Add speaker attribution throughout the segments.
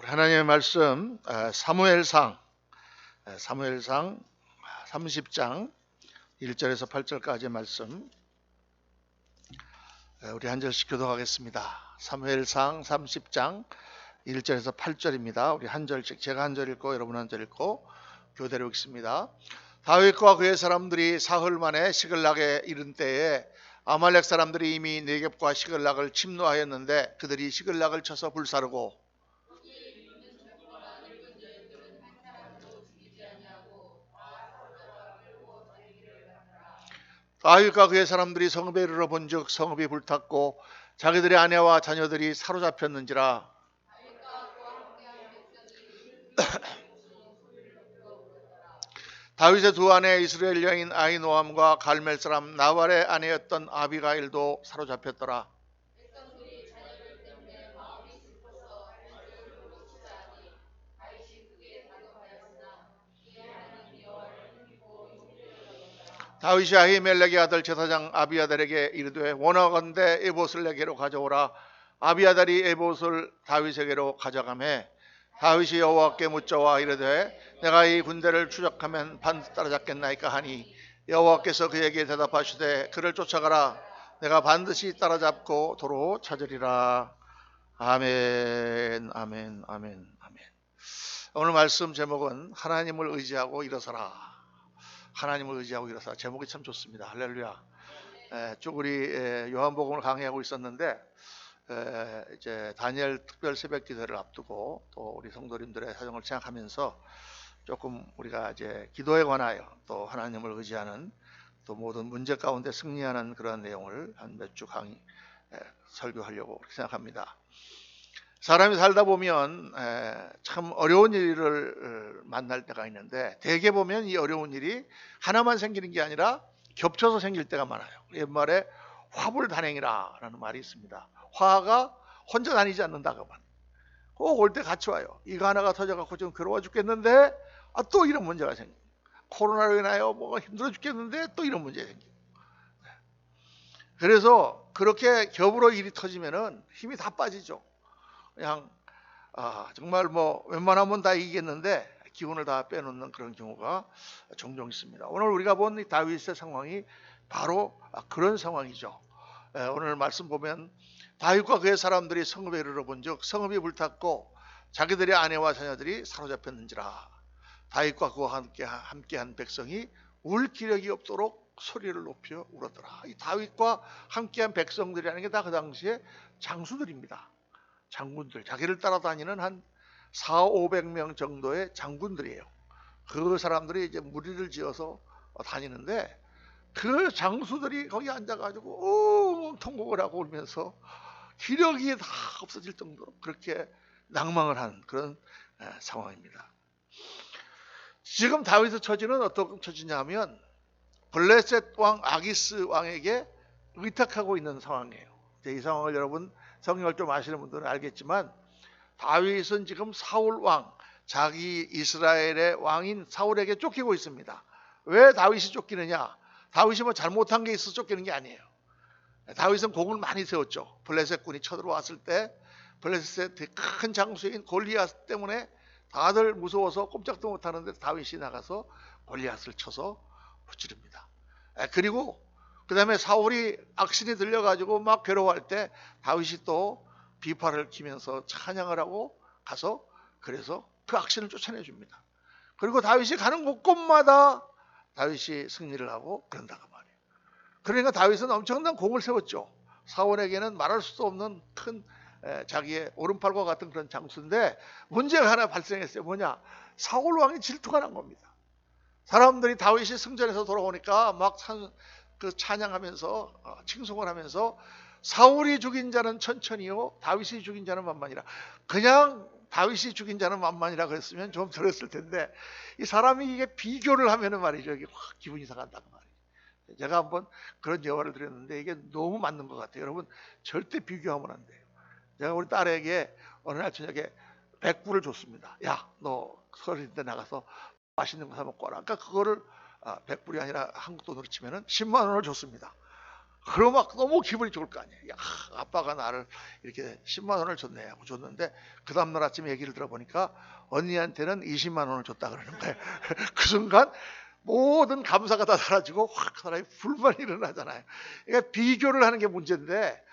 Speaker 1: 하나님의 말씀 사무엘상 30장 1절에서 8절까지의 말씀 우리 한 절씩 교독하겠습니다. 사무엘상 30장 1절에서 8절입니다. 우리 한 절씩, 제가 한 절 읽고 여러분 한 절 읽고 교대로 읽습니다. 다윗과 그의 사람들이 사흘 만에 시글락에 이른 때에 아말렉 사람들이 이미 네겝과 시글락을 침노하였는데 그들이 시글락을 쳐서 불사르고 다윗과 그의 사람들이 성읍에 이르러 본즉 성읍이 불탔고 자기들의 아내와 자녀들이 사로잡혔는지라. 다윗의 두 아내 이스라엘 여인 아히노암과 갈멜 사람 나발의 아내였던 아비가일도 사로잡혔더라. 다윗이 아히멜렉의 아들 제사장 아비아달에게 이르되 원하건대 에봇을 내게로 가져오라. 아비아달이 에봇을 다윗에게로 가져가매 다윗이 여호와께 묻자와 이르되 내가 이 군대를 추적하면 반드시 따라잡겠나이까 하니 여호와께서 그에게 대답하시되 그를 쫓아가라. 내가 반드시 따라잡고 도로 찾으리라. 아멘, 아멘, 아멘, 아멘. 오늘 말씀 제목은 하나님을 의지하고 일어서라. 하나님을 의지하고 일어서라. 제목이 참 좋습니다. 할렐루야. 쭉 우리 요한복음을 강의하고 있었는데 이제 다니엘 특별 새벽 기도를 앞두고 또 우리 성도님들의 사정을 생각하면서 조금 우리가 이제 기도에 관하여 또 하나님을 의지하는 또 모든 문제 가운데 승리하는 그런 내용을 한 몇 주 강의 설교하려고 생각합니다. 사람이 살다 보면 참 어려운 일을 만날 때가 있는데 대개 보면 이 어려운 일이 하나만 생기는 게 아니라 겹쳐서 생길 때가 많아요. 옛말에 화불단행이라는 말이 있습니다. 화가 혼자 다니지 않는다고 말. 꼭 올 때 같이 와요. 이거 하나가 터져갖고 좀 괴로워 죽겠는데 또 이런 문제가 생겨요. 코로나로 인하여 뭐가 힘들어 죽겠는데 또 이런 문제가 생겨요. 그래서 그렇게 겹으로 일이 터지면은 힘이 다 빠지죠. 그냥 정말 뭐 웬만하면 다 이기겠는데 기운을 다 빼놓는 그런 경우가 종종 있습니다. 오늘 우리가 본 이 다윗의 상황이 바로 그런 상황이죠. 오늘 말씀 보면 다윗과 그의 사람들이 성읍에 이르러 본즉 성읍이 불탔고 자기들의 아내와 자녀들이 사로잡혔는지라. 다윗과 그와 함께한 백성이 울 기력이 없도록 소리를 높여 울었더라. 이 다윗과 함께한 백성들이라는 게 다 그 당시에 장수들입니다. 장군들, 자기를 따라다니는 한 400~500명 정도의 장군들이에요. 그 사람들이 이제 무리를 지어서 다니는데 그 장수들이 거기 앉아가지고 통곡을 하고 울면서 기력이 다 없어질 정도로 그렇게 낭망을 한 그런 상황입니다. 지금 다윗의 처지는 어떤 처지냐면 블레셋 왕 아기스 왕에게 의탁하고 있는 상황이에요. 이 상황을 여러분 성경을 좀 아시는 분들은 알겠지만 다윗은 지금 사울 왕, 자기 이스라엘의 왕인 사울에게 쫓기고 있습니다. 왜 다윗이 쫓기느냐? 다윗이 뭐 잘못한 게 있어서 쫓기는 게 아니에요. 다윗은 공을 많이 세웠죠. 블레셋 군이 쳐들어왔을 때 블레셋의 큰 장수인 골리앗 때문에 다들 무서워서 꼼짝도 못하는데 다윗이 나가서 골리앗을 쳐서 무찌릅니다. 그리고 그 다음에 사울이 악신이 들려가지고 막 괴로워할 때 다윗이 또 비파를 키면서 찬양을 하고 가서 그래서 그 악신을 쫓아내 줍니다. 그리고 다윗이 가는 곳곳마다 다윗이 승리를 하고 그런다고 말이에요. 그러니까 다윗은 엄청난 공을 세웠죠. 사울에게는 말할 수도 없는 큰 자기의 오른팔과 같은 그런 장수인데 문제가 하나 발생했어요. 뭐냐? 사울 왕이 질투가 난 겁니다. 사람들이 다윗이 승전에서 돌아오니까 막 그 찬양하면서 칭송을 하면서 사울이 죽인 자는 천천히요 다윗이 죽인 자는 만만이라. 그냥 다윗이 죽인 자는 만만이라 그랬으면 좀 덜했을 텐데 이 사람이 이게 비교를 하면은 말이죠. 이게 확 기분이 상한다는 말이에요. 제가 한번 그런 예화를 드렸는데 이게 너무 맞는 것 같아요. 여러분 절대 비교하면 안 돼요. 제가 우리 딸에게 어느 날 저녁에 100불을 줬습니다. 야, 너 설인데 나가서 맛있는 거 사 먹고 와라. 그러니까 그거를 100불이 아니라 한국 돈으로 치면은 10만 원을 줬습니다. 그럼 막 너무 기분이 좋을 거 아니에요. 야, 아빠가 나를 이렇게 10만 원을 줬네 하고 줬는데 그 다음날 아침에 얘기를 들어보니까 언니한테는 20만 원을 줬다 그러는 거예요. 그 순간 모든 감사가 다 사라지고 확 사람이 불만이 일어나잖아요. 그러니까 비교를 하는 게 문제인데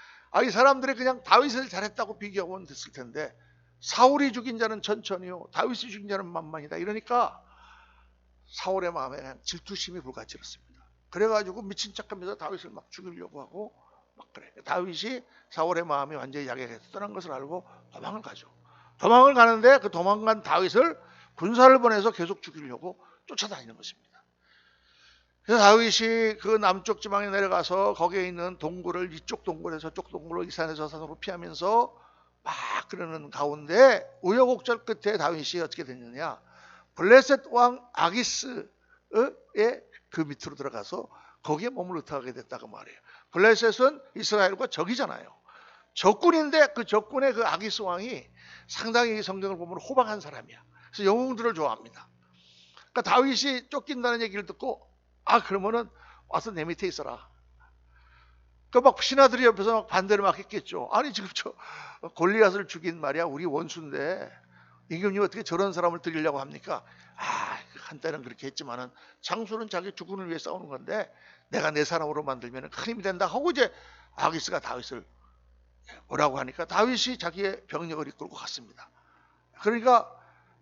Speaker 1: 이 사람들이 그냥 다윗을 잘했다고 비교하면 됐을 텐데 사울이 죽인 자는 천천히요 다윗이 죽인 자는 만만이다 이러니까 사울의 마음에 그냥 질투심이 불같이었습니다. 그래가지고 미친 척하면서 다윗을 막 죽이려고 하고 막 그래. 다윗이 사울의 마음이 완전히 약해서 떠난 것을 알고 도망을 가죠. 도망을 가는데 그 도망간 다윗을 군사를 보내서 계속 죽이려고 쫓아다니는 것입니다. 그래서 다윗이 그 남쪽 지방에 내려가서 거기에 있는 동굴을 이쪽 동굴에서 저쪽 동굴로 이 산에서 저 산으로 피하면서 막 그러는 가운데 우여곡절 끝에 다윗이 어떻게 됐느냐, 블레셋 왕 아기스의 그 밑으로 들어가서 거기에 몸을 의탁하게 됐다고 말해요. 블레셋은 이스라엘과 적이잖아요. 적군인데 그 적군의 그 아기스 왕이 상당히 성경을 보면 호방한 사람이야. 그래서 영웅들을 좋아합니다. 그러니까 다윗이 쫓긴다는 얘기를 듣고 그러면은 와서 내 밑에 있어라. 그러니까 막 신하들이 옆에서 막 반대를 막 했겠죠. 아니 지금 저 골리앗을 죽인 말이야 우리 원수인데 임금님 어떻게 저런 사람을 드리려고 합니까? 한때는 그렇게 했지만은 장수는 자기 주군을 위해 싸우는 건데 내가 내 사람으로 만들면 큰 힘이 된다 하고 이제 아기스가 다윗을 오라고 하니까 다윗이 자기의 병력을 이끌고 갔습니다. 그러니까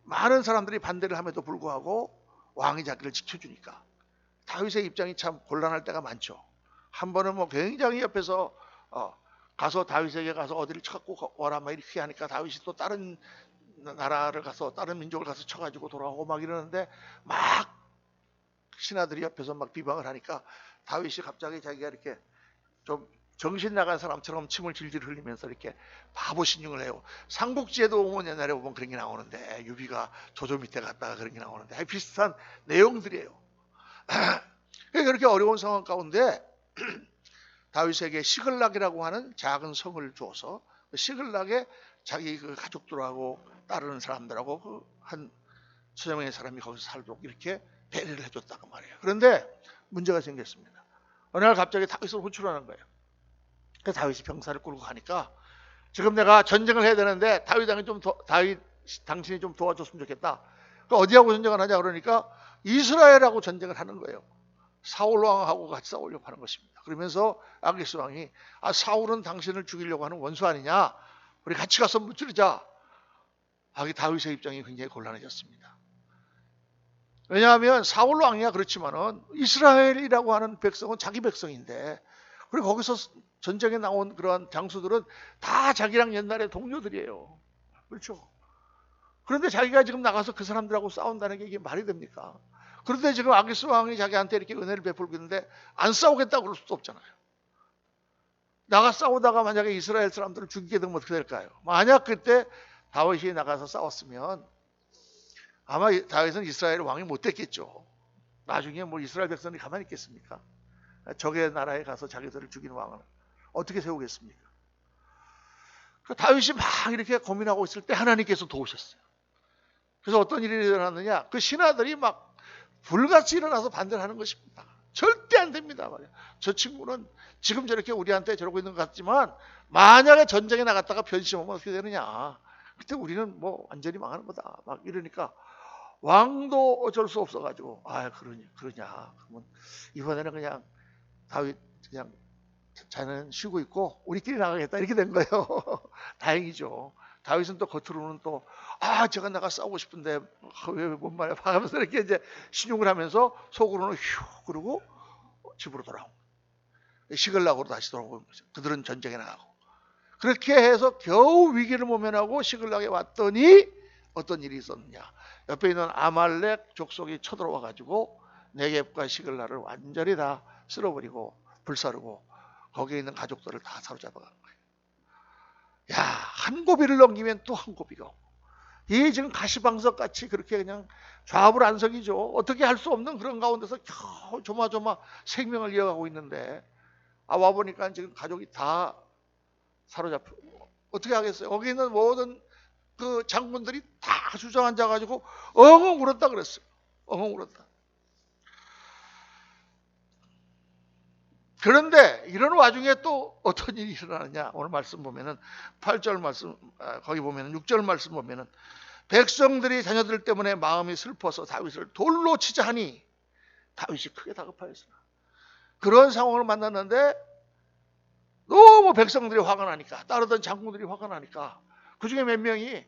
Speaker 1: 많은 사람들이 반대를 함에도 불구하고 왕이 자기를 지켜주니까 다윗의 입장이 참 곤란할 때가 많죠. 한 번은 뭐 굉장히 옆에서 가서 다윗에게 가서 어디를 찾고 와라 막 이렇게 하니까 다윗이 또 다른 나라를 가서 다른 민족을 가서 쳐가지고 돌아오고 막 이러는데 막 신하들이 옆에서 막 비방을 하니까 다윗이 갑자기 자기가 이렇게 좀 정신 나간 사람처럼 침을 질질 흘리면서 이렇게 바보 신용을 해요. 삼국지에도 보면 옛날에 보면 그런 게 나오는데 유비가 조조 밑에 갔다가 그런 게 나오는데 비슷한 내용들이에요. 그렇게 어려운 상황 가운데 다윗에게 시글락이라고 하는 작은 성을 줘서 시글락에 자기 그 가족들하고 따르는 사람들하고 그 한 수백 명의 사람이 거기서 살도록 이렇게 배려를 해줬다고 말이에요. 그런데 문제가 생겼습니다. 어느 날 갑자기 다윗을 호출하는 거예요. 그래서 다윗이 병사를 끌고 가니까 지금 내가 전쟁을 해야 되는데 다윗 당신이 좀 도와줬으면 좋겠다. 그러니까 어디하고 전쟁을 하냐 그러니까 이스라엘하고 전쟁을 하는 거예요. 사울 왕하고 같이 싸우려고 하는 것입니다. 그러면서 아기스 왕이 사울은 당신을 죽이려고 하는 원수 아니냐? 우리 같이 가서 무찌르자. 다윗의 입장이 굉장히 곤란해졌습니다. 왜냐하면 사울 왕이야 그렇지만은 이스라엘이라고 하는 백성은 자기 백성인데 그리고 거기서 전쟁에 나온 그러한 장수들은 다 자기랑 옛날의 동료들이에요. 그렇죠? 그런데 자기가 지금 나가서 그 사람들하고 싸운다는 게 이게 말이 됩니까? 그런데 지금 아기스 왕이 자기한테 이렇게 은혜를 베풀고 있는데 안 싸우겠다고 그럴 수도 없잖아요. 나가 싸우다가 만약에 이스라엘 사람들을 죽이게 되면 어떻게 될까요? 만약 그때 다윗이 나가서 싸웠으면 아마 다윗은 이스라엘 왕이 못 됐겠죠. 나중에 뭐 이스라엘 백성이 가만히 있겠습니까? 적의 나라에 가서 자기들을 죽인 왕을 어떻게 세우겠습니까? 다윗이 막 이렇게 고민하고 있을 때 하나님께서 도우셨어요. 그래서 어떤 일이 일어났느냐? 그 신하들이 막 불같이 일어나서 반대를 하는 것입니다. 절대 안 됩니다. 저 친구는 지금 저렇게 우리한테 저러고 있는 것 같지만 만약에 전쟁에 나갔다가 변심하면 어떻게 되느냐? 그때 우리는 뭐 완전히 망하는 거다. 막 이러니까 왕도 어쩔 수 없어가지고 그러냐? 그러면 이번에는 그냥 다윗 그냥 자는 쉬고 있고 우리끼리 나가겠다 이렇게 된 거예요. 다행이죠. 다윗은 또 겉으로는 또 제가 나가 싸우고 싶은데 왜 뭔 말이야 하면서 이렇게 이제 신용을 하면서 속으로는 휴 그러고 집으로 돌아온 거예요. 시글락으로 다시 돌아온 거죠. 그들은 전쟁에 나가고 그렇게 해서 겨우 위기를 모면하고 시글락에 왔더니 어떤 일이 있었느냐? 옆에 있는 아말렉 족속이 쳐들어와 가지고 네겝과 시글락을 완전히 다 쓸어버리고 불사르고 거기에 있는 가족들을 다 사로잡아간 거예요. 한 고비를 넘기면 또 한 고비가 오고 이 지금 가시방석 같이 그렇게 그냥 좌불안석이죠. 어떻게 할 수 없는 그런 가운데서 겨우 조마조마 생명을 이어가고 있는데 와보니까 지금 가족이 다 사로잡혀 어떻게 하겠어요? 거기 있는 모든 그 장군들이 다 주저앉아가지고 엉엉 울었다 그랬어요. 엉엉 울었다. 그런데 이런 와중에 또 어떤 일이 일어나느냐. 오늘 말씀 보면은 8절 말씀, 거기 보면은 6절 말씀 보면은 백성들이 자녀들 때문에 마음이 슬퍼서 다윗을 돌로 치자 하니 다윗이 크게 다급하였으나. 그런 상황을 만났는데 너무 백성들이 화가 나니까, 따르던 장군들이 화가 나니까 그 중에 몇 명이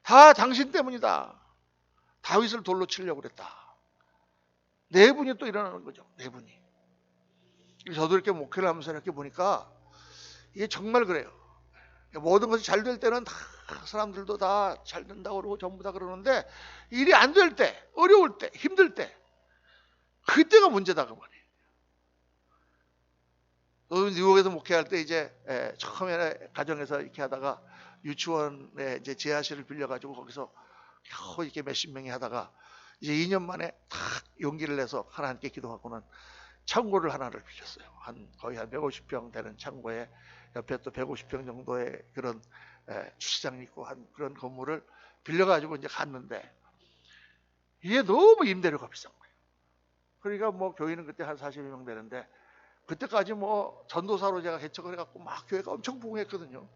Speaker 1: 다 당신 때문이다, 다윗을 돌로 치려고 그랬다. 네 분이 또 일어나는 거죠. 네 분이. 저도 이렇게 목회를 하면서 이렇게 보니까 이게 정말 그래요. 모든 것이 잘 될 때는 다 사람들도 다 잘 된다고 그러고 전부 다 그러는데, 일이 안 될 때, 어려울 때, 힘들 때, 그때가 문제다 그 말이에요. 뉴욕에서 목회할 때 이제 처음에 가정에서 이렇게 하다가 유치원에 이제 지하실을 빌려가지고 거기서 겨우 이렇게 몇십 명이 하다가 이제 2년 만에 탁 용기를 내서 하나님께 기도하고는 창고를 하나를 빌렸어요. 거의 한 150평 되는 창고에 옆에 또 150평 정도의 그런 주차장이 있고 한 그런 건물을 빌려가지고 이제 갔는데, 이게 너무 임대료가 비싼 거예요. 그러니까 뭐 교인은 그때 한 40명 되는데, 그때까지 뭐 전도사로 제가 개척을 해갖고 막 교회가 엄청 부흥했거든요.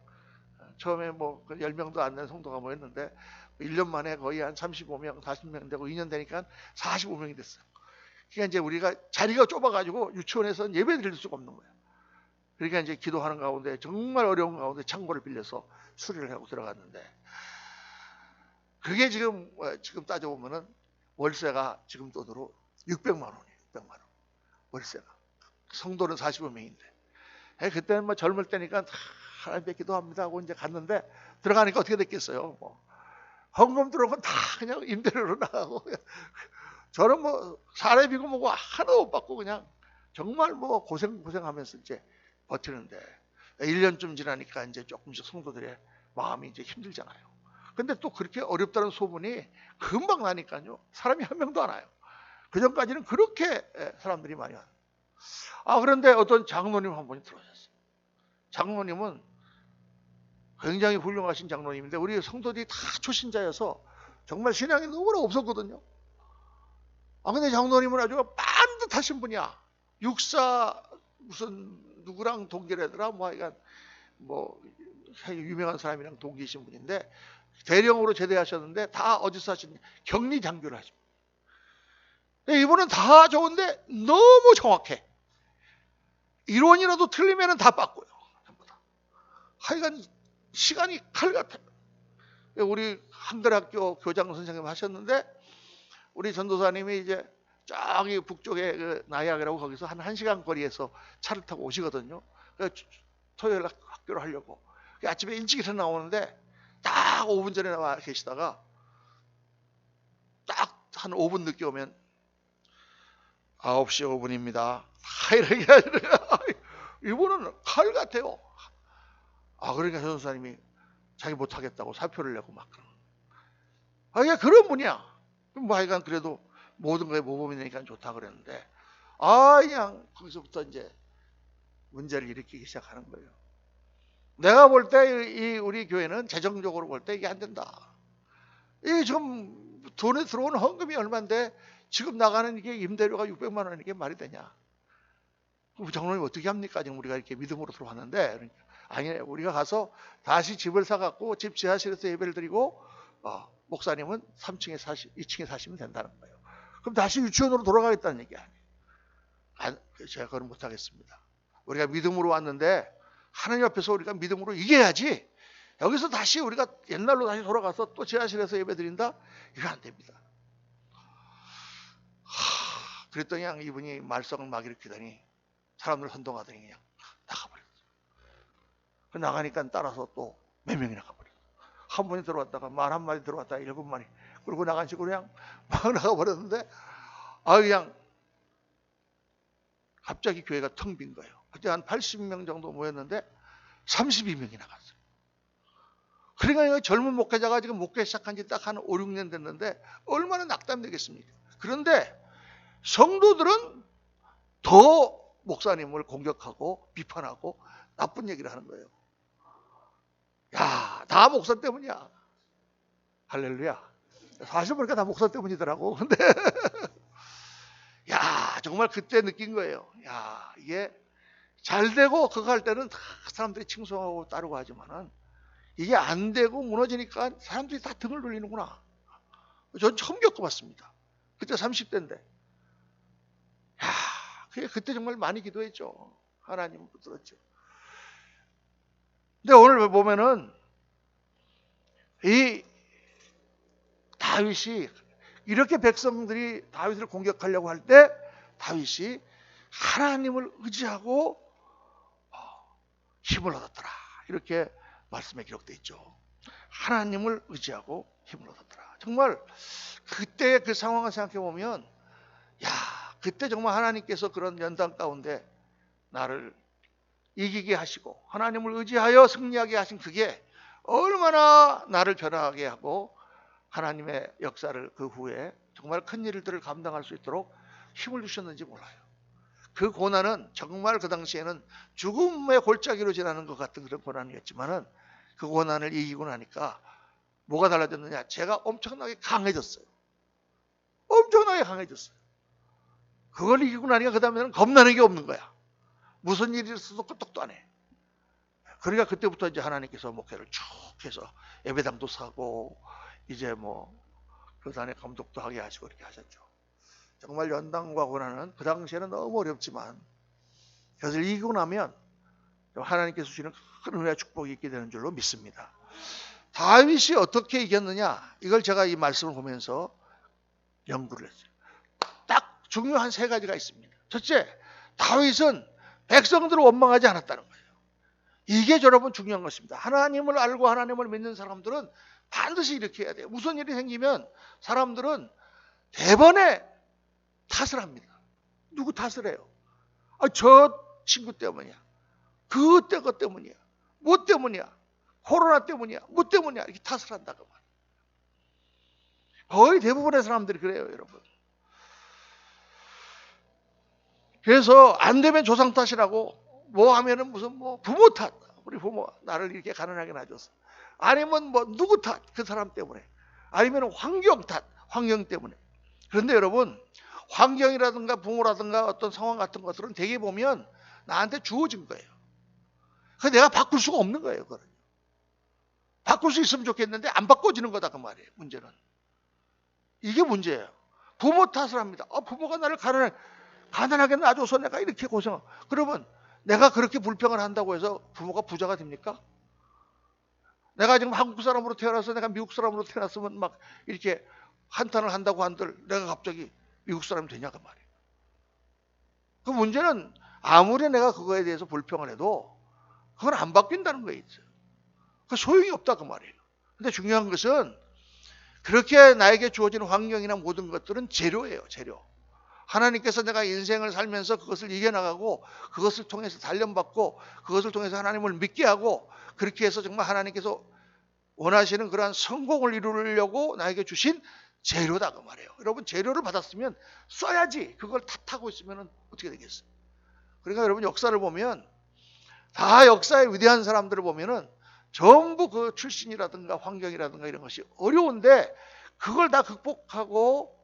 Speaker 1: 처음에 뭐 10명도 안 된 성도가 모였는데 1년 만에 거의 한 35명, 40명 되고 2년 되니까 45명이 됐어요. 그러니까 이제 우리가 자리가 좁아가지고 유치원에서는 예배 드릴 수가 없는 거예요. 그러니까 이제 기도하는 가운데 정말 어려운 가운데 창고를 빌려서 수리를 하고 들어갔는데, 그게 지금 따져보면은 월세가 지금 돈으로 600만 원이에요. 600만 원. 월세가. 성도는 45명인데. 그때는 뭐 젊을 때니까 하나님께 기도합니다 하고 이제 갔는데, 들어가니까 어떻게 됐겠어요. 뭐 헌금 들어오면 다 그냥 임대료로 나가고, 저는 뭐 사례비고 뭐고 하나도 못 받고 그냥 정말 뭐 고생하면서 이제 버티는데, 1년쯤 지나니까 이제 조금씩 성도들의 마음이 이제 힘들잖아요. 근데 또 그렇게 어렵다는 소문이 금방 나니까요, 사람이 한 명도 안 와요. 그 전까지는 그렇게 사람들이 많이 와요. 그런데 어떤 장로님 한 분이 들어오셨어요. 장로님은 굉장히 훌륭하신 장로님인데, 우리 성도들이 다 초신자여서 정말 신앙이 너무나 없었거든요. 근데 장로님은 아주 반듯하신 분이야. 육사 무슨 누구랑 동기라더라, 뭐 하여간 뭐 유명한 사람이랑 동기이신 분인데, 대령으로 제대하셨는데 다 어디서 하신 격리 장교를 하십니다. 이분은 다 좋은데 너무 정확해. 이론이라도 틀리면 다 빠고요. 하여간 시간이 칼 같아요. 우리 한글학교 교장 선생님 하셨는데, 우리 전도사님이 이제 저기 북쪽에 그 나이아가라고 거기서 한 1시간 거리에서 차를 타고 오시거든요. 토요일 학교를 하려고. 아침에 일찍 일어나 나오는데 딱 5분 전에 나와 계시다가 딱 한 5분 늦게 오면 9시 5분입니다. 이렇게 이분은 칼 같아요. 그러니까 전도사님이 자기 못하겠다고 사표를 내고 막 그런. 그런 분이야. 뭐 하여간 그래도 모든 거에 모범이 되니까 좋다 그랬는데, 그냥 거기서부터 이제 문제를 일으키기 시작하는 거예요. 내가 볼 때 우리 교회는 재정적으로 볼 때 이게 안 된다. 이 지금 돈에 들어오는 헌금이 얼마인데 지금 나가는 이게 임대료가 600만 원, 이게 말이 되냐? 장로님 어떻게 합니까? 지금 우리가 이렇게 믿음으로 들어왔는데. 그러니까, 아니, 우리가 가서 다시 집을 사갖고 집 지하실에서 예배를 드리고, 목사님은 2층에 사시면 된다는 거예요. 그럼 다시 유치원으로 돌아가겠다는 얘기 아니에요. 제가 그건 못하겠습니다. 우리가 믿음으로 왔는데 하나님 앞에서 우리가 믿음으로 이겨야지, 여기서 다시 우리가 옛날로 다시 돌아가서 또 지하실에서 예배 드린다? 이거 안 됩니다. 그랬더니 그냥 이분이 말썽을 막 일으키더니 사람들 혼동하더니 그냥 나가버렸어요. 나가니까 따라서 또 몇 명이 나가버렸어요. 한 분이 들어왔다가 말 한마디 들어왔다가 7마리 그리고 나간 식으로 그냥 막 나가버렸는데, 그냥 갑자기 교회가 텅 빈 거예요. 그때 한 80명 정도 모였는데 32명이 나갔어요. 그러니까 젊은 목회자가 지금 목회 시작한 지 딱 한 5, 6년 됐는데 얼마나 낙담되겠습니까? 그런데 성도들은 더 목사님을 공격하고 비판하고 나쁜 얘기를 하는 거예요. 야, 다 목사 때문이야. 할렐루야. 사실 보니까 다 목사 때문이더라고. 근데 야, 정말 그때 느낀 거예요. 야, 이게 잘 되고 그거 할 때는 다 사람들이 칭송하고 따르고 하지만은 이게 안 되고 무너지니까 사람들이 다 등을 돌리는구나. 전 처음 겪어봤습니다. 그때 30대인데. 야, 그때 정말 많이 기도했죠. 하나님 붙들었죠. 근데 오늘 보면은 이 다윗이 이렇게 백성들이 다윗을 공격하려고 할 때 다윗이 하나님을 의지하고 힘을 얻었더라. 이렇게 말씀에 기록되어 있죠. 하나님을 의지하고 힘을 얻었더라. 정말 그때의 그 상황을 생각해 보면 야, 그때 정말 하나님께서 그런 연단 가운데 나를 이기게 하시고 하나님을 의지하여 승리하게 하신 그게 얼마나 나를 변화하게 하고 하나님의 역사를 그 후에 정말 큰 일들을 감당할 수 있도록 힘을 주셨는지 몰라요. 그 고난은 정말 그 당시에는 죽음의 골짜기로 지나는 것 같은 그런 고난이었지만은 그 고난을 이기고 나니까 뭐가 달라졌느냐? 제가 엄청나게 강해졌어요. 엄청나게 강해졌어요. 그걸 이기고 나니까 그 다음에는 겁나는 게 없는 거야. 무슨 일이 있어도 끄떡도 안 해. 그러니까 그때부터 이제 하나님께서 목회를 쭉 해서 예배당도 사고 이제 뭐 교단의 감독도 하게 하시고 이렇게 하셨죠. 정말 연단과 고난은 그 당시에는 너무 어렵지만 그것을 이기고 나면 하나님께서 주시는 큰 은혜와 축복이 있게 되는 줄로 믿습니다. 다윗이 어떻게 이겼느냐? 이걸 제가 이 말씀을 보면서 연구를 했어요. 딱 중요한 세 가지가 있습니다. 첫째, 다윗은 백성들을 원망하지 않았다는 거예요. 이게 여러분 중요한 것입니다. 하나님을 알고 하나님을 믿는 사람들은 반드시 이렇게 해야 돼요. 무슨 일이 생기면 사람들은 대번에 탓을 합니다. 누구 탓을 해요? 저 친구 때문이야. 그것 때문이야. 뭐 때문이야? 코로나 때문이야. 뭐 때문이야? 이렇게 탓을 한다고 말이에요. 거의 대부분의 사람들이 그래요, 여러분. 그래서 안 되면 조상 탓이라고 뭐 하면은 무슨 뭐 부모 탓. 우리 부모 나를 이렇게 가난하게 놔줬어. 아니면 뭐 누구 탓. 그 사람 때문에. 아니면 환경 탓. 환경 때문에. 그런데 여러분 환경이라든가 부모라든가 어떤 상황 같은 것들은 대개 보면 나한테 주어진 거예요. 그래서 내가 바꿀 수가 없는 거예요. 그거는. 바꿀 수 있으면 좋겠는데 안 바꿔지는 거다 그 말이에요. 문제는. 이게 문제예요. 부모 탓을 합니다. 부모가 나를 가난하게 놔줘서 내가 이렇게 고생하고. 그러면 내가 그렇게 불평을 한다고 해서 부모가 부자가 됩니까? 내가 지금 한국 사람으로 태어나서 내가 미국 사람으로 태어났으면 막 이렇게 한탄을 한다고 한들 내가 갑자기 미국 사람이 되냐고 말이에요. 그 문제는 아무리 내가 그거에 대해서 불평을 해도 그건 안 바뀐다는 거에 있어요. 그 소용이 없다 그 말이에요. 근데 중요한 것은 그렇게 나에게 주어진 환경이나 모든 것들은 재료예요. 재료. 하나님께서 내가 인생을 살면서 그것을 이겨나가고 그것을 통해서 단련받고 그것을 통해서 하나님을 믿게 하고 그렇게 해서 정말 하나님께서 원하시는 그러한 성공을 이루려고 나에게 주신 재료다 그 말이에요. 여러분 재료를 받았으면 써야지. 그걸 탓하고 있으면 어떻게 되겠어요? 그러니까 여러분 역사를 보면 다 역사의 위대한 사람들을 보면은 전부 그 출신이라든가 환경이라든가 이런 것이 어려운데 그걸 다 극복하고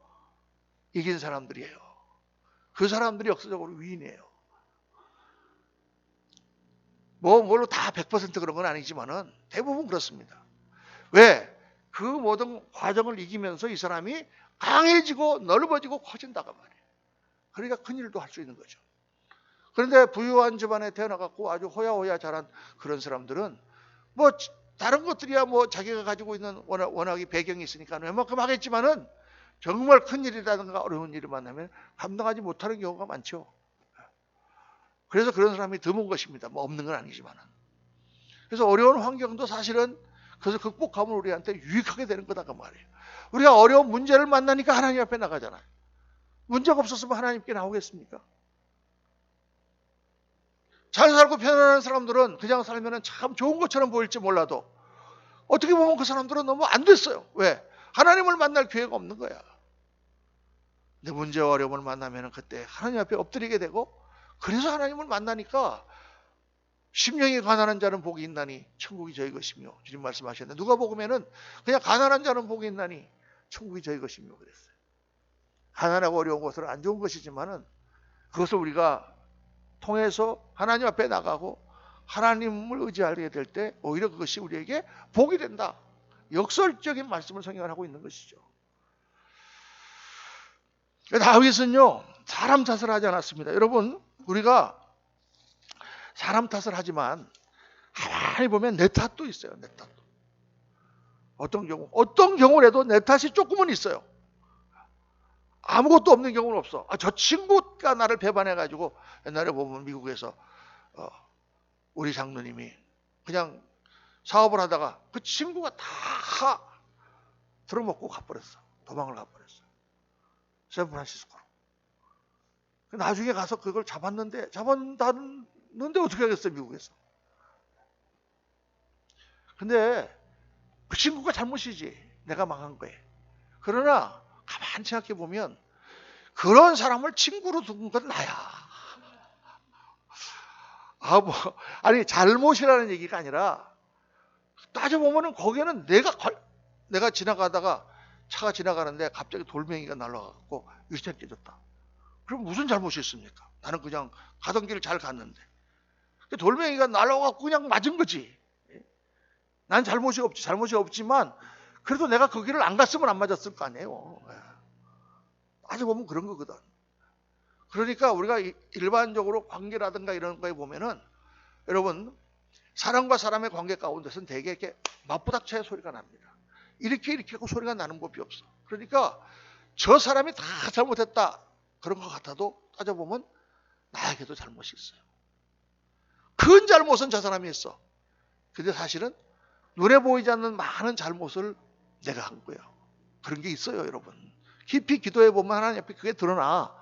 Speaker 1: 이긴 사람들이에요. 그 사람들이 역사적으로 위인이에요. 물론 다 100% 그런 건 아니지만은 대부분 그렇습니다. 왜? 그 모든 과정을 이기면서 이 사람이 강해지고 넓어지고 커진다고 말이에요. 그러니까 큰 일도 할 수 있는 거죠. 그런데 부유한 집안에 태어나갖고 아주 호야호야 자란 그런 사람들은 뭐 다른 것들이야 뭐 자기가 가지고 있는 워낙에 배경이 있으니까 웬만큼 하겠지만은 정말 큰 일이라든가 어려운 일을 만나면 감당하지 못하는 경우가 많죠. 그래서 그런 사람이 드문 것입니다. 뭐 없는 건 아니지만은. 그래서 어려운 환경도 사실은 그것을 극복하면 우리한테 유익하게 되는 거다 그 말이에요. 우리가 어려운 문제를 만나니까 하나님 앞에 나가잖아요. 문제가 없었으면 하나님께 나오겠습니까? 잘 살고 편안한 사람들은 그냥 살면 참 좋은 것처럼 보일지 몰라도 어떻게 보면 그 사람들은 너무 안 됐어요. 왜? 하나님을 만날 기회가 없는 거야. 근데 문제와 어려움을 만나면 그때 하나님 앞에 엎드리게 되고 그래서 하나님을 만나니까 심령이 가난한 자는 복이 있나니 천국이 저희 것이며 주님 말씀하셨는데 누가복음에는 그냥 가난한 자는 복이 있나니 천국이 저희 것이며 그랬어요. 가난하고 어려운 것은 안 좋은 것이지만은 그것을 우리가 통해서 하나님 앞에 나가고 하나님을 의지하게 될 때 오히려 그것이 우리에게 복이 된다. 역설적인 말씀을 성경을 하고 있는 것이죠. 다윗은요, 사람 탓을 하지 않았습니다. 여러분, 우리가 사람 탓을 하지만 가만히 보면 내 탓도 있어요. 내 탓도. 어떤 경우라도 내 탓이 조금은 있어요. 아무것도 없는 경우는 없어. 저 친구가 나를 배반해가지고, 옛날에 보면 미국에서 우리 장로님이 그냥 사업을 하다가 그 친구가 다 들어먹고 가버렸어. 도망을 가버렸어. 샌프란시스코로. 나중에 가서 그걸 잡았는데 어떻게 하겠어요, 미국에서. 근데 그 친구가 잘못이지. 내가 망한 거예요. 그러나 가만히 생각해 보면 그런 사람을 친구로 둔 건 나야. 아니 잘못이라는 얘기가 아니라 따져보면은 거기에는 내가 지나가다가 차가 지나가는데 갑자기 돌멩이가 날아가고 유리창 깨졌다. 그럼 무슨 잘못이 있습니까? 나는 그냥 가던 길을 잘 갔는데 돌멩이가 날아가고 그냥 맞은 거지. 난 잘못이 없지만 그래도 내가 그 길을 안 갔으면 안 맞았을 거 아니에요. 따져보면 그런 거거든. 그러니까 우리가 일반적으로 관계라든가 이런 거에 보면은 여러분 사람과 사람의 관계 가운데서는 되게 이렇게 맞부닥쳐야 소리가 납니다. 이렇게 하고 소리가 나는 법이 없어. 그러니까 저 사람이 다 잘못했다 그런 것 같아도 따져보면 나에게도 잘못이 있어요. 큰 잘못은 저 사람이 했어. 근데 사실은 눈에 보이지 않는 많은 잘못을 내가 한 거예요. 그런 게 있어요, 여러분. 깊이 기도해 보면 하나님 앞에 그게 드러나.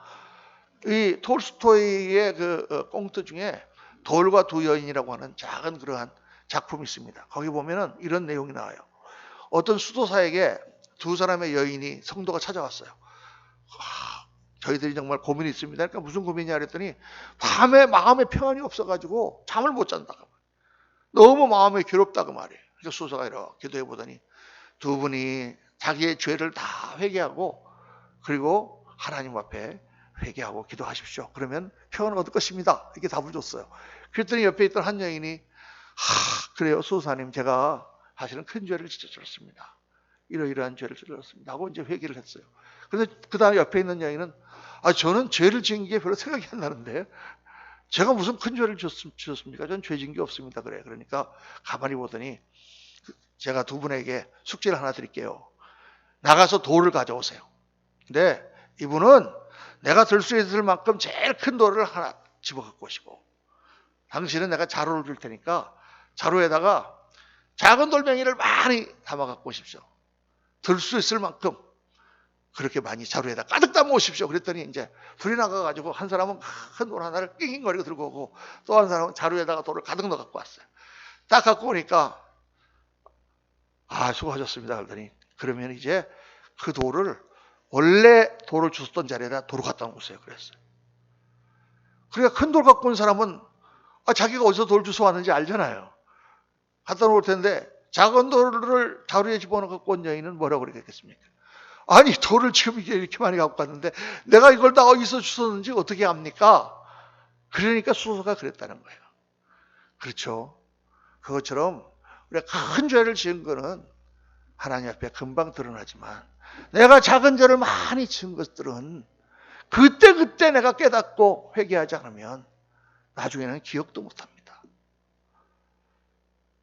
Speaker 1: 이 톨스토이의 그 꽁트 중에 돌과 두 여인이라고 하는 작은 그러한 작품이 있습니다. 거기 보면은 이런 내용이 나와요. 어떤 수도사에게 두 사람의 여인이 성도가 찾아왔어요. 저희들이 정말 고민이 있습니다. 그러니까 무슨 고민이냐 그랬더니 밤에 마음에 평안이 없어가지고 잠을 못 잔다고. 너무 마음이 괴롭다고 말이에요. 그래서 수도사가 이렇게 기도해 보더니 두 분이 자기의 죄를 다 회개하고 그리고 하나님 앞에 회개하고 기도하십시오. 그러면 평안을 얻을 것입니다. 이렇게 답을 줬어요. 그랬더니 옆에 있던 한 여인이 그래요 수도사님 제가 사실은 큰 죄를 저질렀습니다. 이러이러한 죄를 저질렀습니다. 하고 이제 회개를 했어요. 그런데 그 다음에 옆에 있는 여인은 저는 죄를 지은 게 별로 생각이 안 나는데 제가 무슨 큰 죄를 지었습니까? 저는 죄 지은 게 없습니다. 그래. 그러니까 가만히 보더니 제가 두 분에게 숙제를 하나 드릴게요. 나가서 돌을 가져오세요. 근데 이분은 내가 들 수 있을 만큼 제일 큰 돌을 하나 집어 갖고 오시고 당신은 내가 자루를 줄 테니까 자루에다가 작은 돌멩이를 많이 담아 갖고 오십시오. 들 수 있을 만큼 그렇게 많이 자루에다 가득 담아 오십시오. 그랬더니 이제 둘이 나가가지고 한 사람은 큰 돌 하나를 낑낑거리고 들고 오고 또 한 사람은 자루에다가 돌을 가득 넣어 갖고 왔어요. 딱 갖고 오니까 수고하셨습니다. 그러더니 그러면 이제 그 돌을 원래 돌을 주셨던 자리에다 돌을 갖다 놓으세요. 그랬어요. 그러니까 큰 돌 갖고 온 사람은 자기가 어디서 돌 주워 왔는지 알잖아요. 갖다 놓을 텐데 작은 돌을 자루에 집어넣어 갖고 온 여인은 뭐라고 그러겠습니까? 아니 돌을 지금 이렇게 많이 갖고 갔는데 내가 이걸 다 어디서 주웠는지 어떻게 압니까? 그러니까 수도사가 그랬다는 거예요. 그렇죠. 그것처럼 우리가 큰 죄를 지은 거는 하나님 앞에 금방 드러나지만 내가 작은 죄를 많이 지은 것들은 그때 내가 깨닫고 회개하지 않으면 나중에는 기억도 못합니다.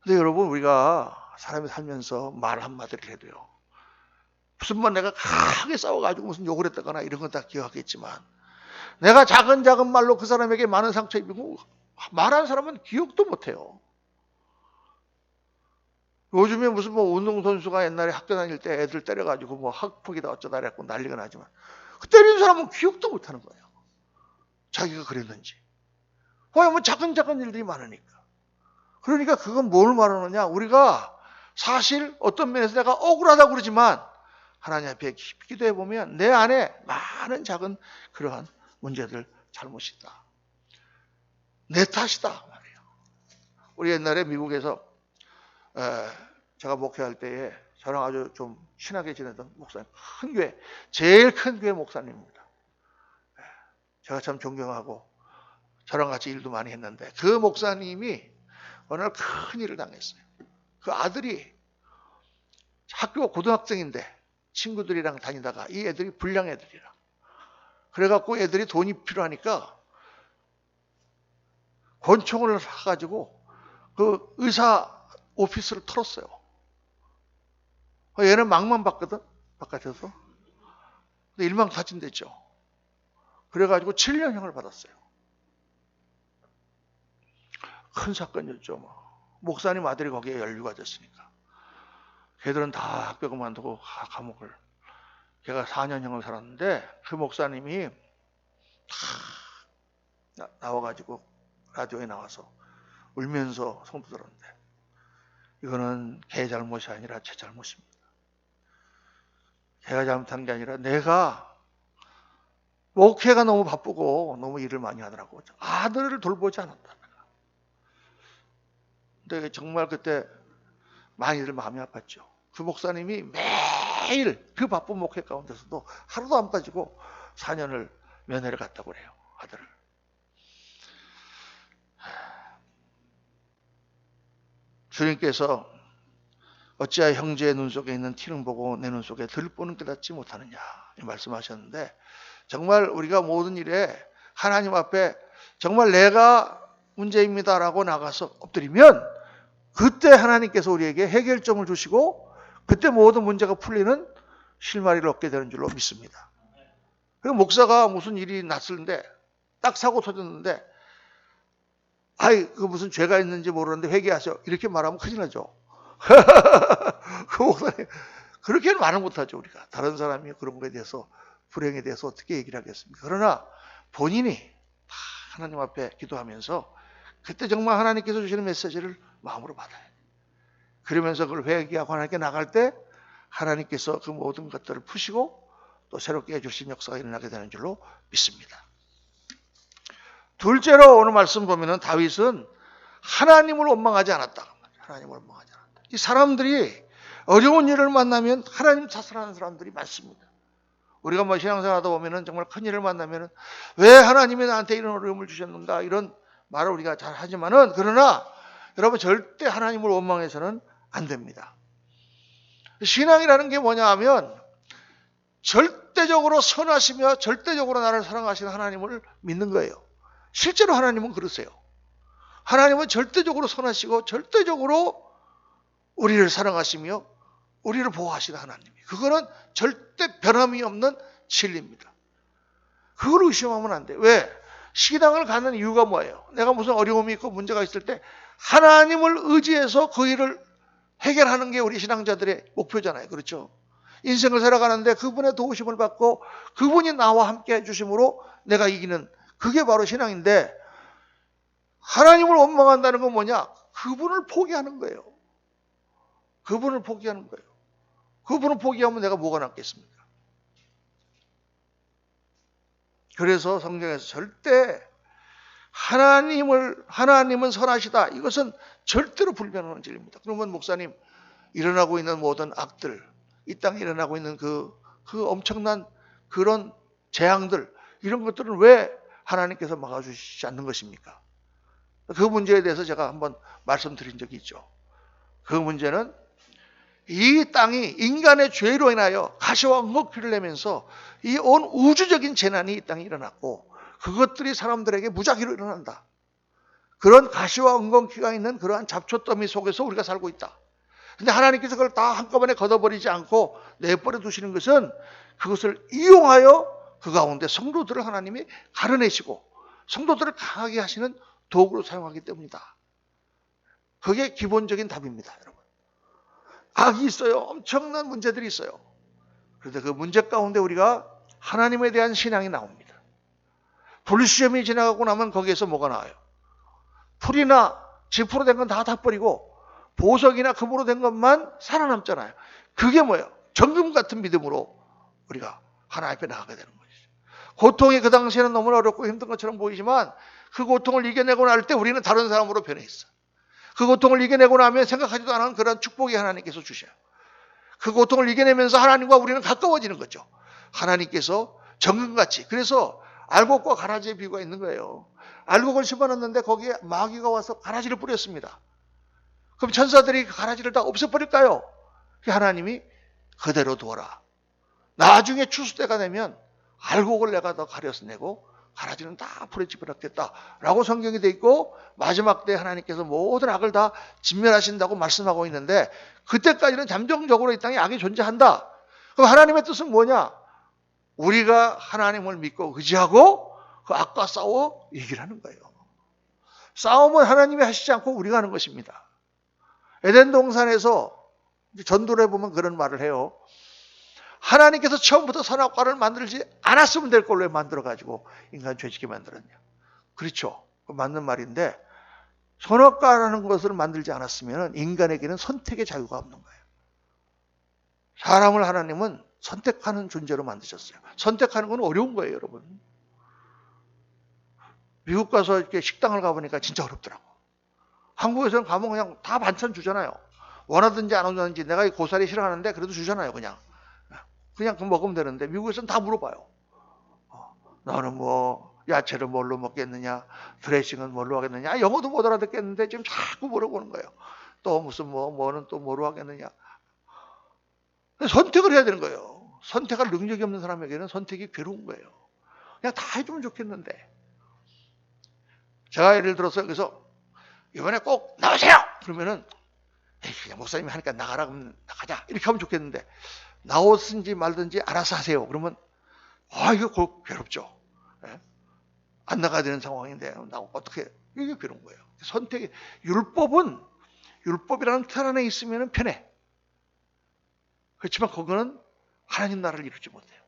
Speaker 1: 근데 여러분 우리가 사람이 살면서 말 한마디를 해도요. 무슨 말 내가 강하게 싸워가지고 무슨 욕을 했다거나 이런 건 다 기억하겠지만 내가 작은 말로 그 사람에게 많은 상처 입히고 말하는 사람은 기억도 못해요. 요즘에 무슨 운동선수가 옛날에 학교 다닐 때 애들 때려가지고 학폭이다 어쩌다 그랬고 난리가 나지만 그 때린 사람은 기억도 못하는 거예요. 자기가 그랬는지. 왜냐면 작은 일들이 많으니까. 그러니까 그건 뭘 말하느냐. 우리가 사실 어떤 면에서 내가 억울하다고 그러지만 하나님 앞에 깊이 기도해 보면 내 안에 많은 작은 그러한 문제들 잘못이 있다. 내 탓이다 말이에요. 우리 옛날에 미국에서 제가 목회할 때에 저랑 아주 좀 친하게 지내던 목사님, 큰 교회, 제일 큰 교회 목사님입니다. 제가 참 존경하고 저랑 같이 일도 많이 했는데 그 목사님이 어느 날 큰 일을 당했어요. 그 아들이 학교 고등학생인데 친구들이랑 다니다가 이 애들이 불량 애들이라. 그래갖고 애들이 돈이 필요하니까 권총을 사가지고 그 의사 오피스를 털었어요. 얘는 막만 봤거든, 바깥에서. 근데 일망타진됐죠. 그래가지고 7년형을 받았어요. 큰 사건이었죠. 목사님 아들이 거기에 연루가 됐으니까. 걔들은 다 학교 그만두고 감옥을. 걔가 4년형을 살았는데 그 목사님이 나와가지고 라디오에 나와서 울면서 성도들한테 이거는 걔 잘못이 아니라 제 잘못입니다. 걔가 잘못한 게 아니라 내가 목회가 너무 바쁘고 너무 일을 많이 하더라고. 아들을 돌보지 않았다. 근데 정말 그때 많이들 마음이 아팠죠. 그 목사님이 매일 그 바쁜 목회 가운데서도 하루도 안 빠지고 4년을 면회를 갔다고 그래요. 아들을. 주님께서 어찌하여 형제의 눈 속에 있는 티는 보고 내 눈 속에 들보는 깨닫지 못하느냐 이 말씀하셨는데 정말 우리가 모든 일에 하나님 앞에 정말 내가 문제입니다라고 나가서 엎드리면 그때 하나님께서 우리에게 해결점을 주시고 그때 모든 문제가 풀리는 실마리를 얻게 되는 줄로 믿습니다. 그리고 목사가 무슨 일이 났을때 딱 사고 터졌는데 그 무슨 죄가 있는지 모르는데 회개하세요. 이렇게 말하면 큰일 나죠. 그 목사님 그렇게는 말을 못하죠. 우리가 다른 사람이 그런 거에 대해서 불행에 대해서 어떻게 얘기를 하겠습니까? 그러나 본인이 하나님 앞에 기도하면서 그때 정말 하나님께서 주시는 메시지를 마음으로 받아야 돼요. 그러면서 그걸 회개하고 하나님께 나갈 때 하나님께서 그 모든 것들을 푸시고 또 새롭게 해주신 역사가 일어나게 되는 줄로 믿습니다. 둘째로 오늘 말씀 보면은 다윗은 하나님을 원망하지 않았다. 하나님을 원망하지 않았다. 이 사람들이 어려운 일을 만나면 하나님 탓을 사람들이 많습니다. 우리가 신앙생활 하다 보면은 정말 큰 일을 만나면은 왜 하나님이 나한테 이런 어려움을 주셨는가 이런 말을 우리가 잘 하지만은 그러나 여러분 절대 하나님을 원망해서는 안 됩니다. 신앙이라는 게 뭐냐 하면 절대적으로 선하시며 절대적으로 나를 사랑하시는 하나님을 믿는 거예요. 실제로 하나님은 그러세요. 하나님은 절대적으로 선하시고 절대적으로 우리를 사랑하시며 우리를 보호하시는 하나님이에요. 그거는 절대 변함이 없는 진리입니다. 그걸 의심하면 안 돼요. 왜? 신앙을 갖는 이유가 뭐예요? 내가 무슨 어려움이 있고 문제가 있을 때 하나님을 의지해서 그 일을 해결하는 게 우리 신앙자들의 목표잖아요. 그렇죠? 인생을 살아가는데 그분의 도우심을 받고 그분이 나와 함께 해주심으로 내가 이기는 그게 바로 신앙인데 하나님을 원망한다는 건 뭐냐? 그분을 포기하는 거예요. 그분을 포기하는 거예요. 그분을 포기하면 내가 뭐가 남겠습니까? 그래서 성경에서 절대 하나님은 선하시다. 이것은 절대로 불변하는 진리입니다. 그러면 목사님 일어나고 있는 모든 악들, 이 땅에 일어나고 있는 그 엄청난 그런 재앙들 이런 것들은 왜 하나님께서 막아주시지 않는 것입니까? 그 문제에 대해서 제가 한번 말씀드린 적이 있죠. 그 문제는 이 땅이 인간의 죄로 인하여 가시와 응곡피를 내면서 이 온 우주적인 재난이 이 땅에 일어났고 그것들이 사람들에게 무작위로 일어난다. 그런 가시와 엉겅퀴가 있는 그러한 잡초더미 속에서 우리가 살고 있다. 근데 하나님께서 그걸 다 한꺼번에 걷어버리지 않고 내버려 두시는 것은 그것을 이용하여 그 가운데 성도들을 하나님이 가려내시고 성도들을 강하게 하시는 도구로 사용하기 때문이다. 그게 기본적인 답입니다, 여러분. 악이 있어요. 엄청난 문제들이 있어요. 그런데 그 문제 가운데 우리가 하나님에 대한 신앙이 나옵니다. 불시험이 지나가고 나면 거기에서 뭐가 나와요? 풀이나 지푸로 된 건 다 버리고 보석이나 금으로 된 것만 살아남잖아요. 그게 뭐예요? 정금 같은 믿음으로 우리가 하나님 앞에 나가게 되는 것이죠. 고통이 그 당시에는 너무 어렵고 힘든 것처럼 보이지만 그 고통을 이겨내고 날 때 우리는 다른 사람으로 변해 있어. 그 고통을 이겨내고 나면 생각하지도 않은 그런 축복이 하나님께서 주셔요. 그 고통을 이겨내면서 하나님과 우리는 가까워지는 거죠. 하나님께서 정금같이. 그래서 알곡과 가라지의 비유가 있는 거예요. 알곡을 심어놨는데 거기에 마귀가 와서 가라지를 뿌렸습니다. 그럼 천사들이 그 가라지를 다 없애버릴까요? 하나님이 그대로 두어라. 나중에 추수 때가 되면 알곡을 내가 더 가려서 내고 가라지는 다 풀에 집어넣겠다라고 성경이 돼 있고, 마지막 때 하나님께서 모든 악을 다 진멸하신다고 말씀하고 있는데, 그때까지는 잠정적으로 이 땅에 악이 존재한다. 그럼 하나님의 뜻은 뭐냐? 우리가 하나님을 믿고 의지하고 그 악과 싸워 이기라는 거예요. 싸움은 하나님이 하시지 않고 우리가 하는 것입니다. 에덴 동산에서 전도를 해보면 그런 말을 해요. 하나님께서 처음부터 선악과를 만들지 않았으면 될 걸로 만들어가지고 인간 죄짓게 만들었냐. 그렇죠. 맞는 말인데, 선악과라는 것을 만들지 않았으면 인간에게는 선택의 자유가 없는 거예요. 사람을 하나님은 선택하는 존재로 만드셨어요. 선택하는 건 어려운 거예요, 여러분. 미국 가서 이렇게 식당을 가보니까 진짜 어렵더라고. 한국에서는 가면 그냥 다 반찬 주잖아요. 원하든지 안 원하든지. 내가 이 고사리 싫어하는데 그래도 주잖아요, 그냥 그 먹으면 되는데, 미국에서는 다 물어봐요. 너는 뭐 야채를 뭘로 먹겠느냐, 드레싱은 뭘로 하겠느냐. 영어도 못 알아듣겠는데 지금 자꾸 물어보는 거예요. 또 무슨 뭐는 또 뭐로 하겠느냐. 선택을 해야 되는 거예요. 선택할 능력이 없는 사람에게는 선택이 괴로운 거예요. 그냥 다 해주면 좋겠는데. 제가 예를 들어서 여기서 이번에 꼭 나오세요! 그러면은 그냥 목사님이 하니까 나가라, 그러면 나가자, 이렇게 하면 좋겠는데, 나오든지 말든지 알아서 하세요. 그러면 이거 괴롭죠. 예? 안 나가야 되는 상황인데 어떻게, 이게 괴로운 거예요. 선택이, 율법이라는 틀 안에 있으면 편해. 그렇지만 그거는 하나님 나라를 이루지 못해요.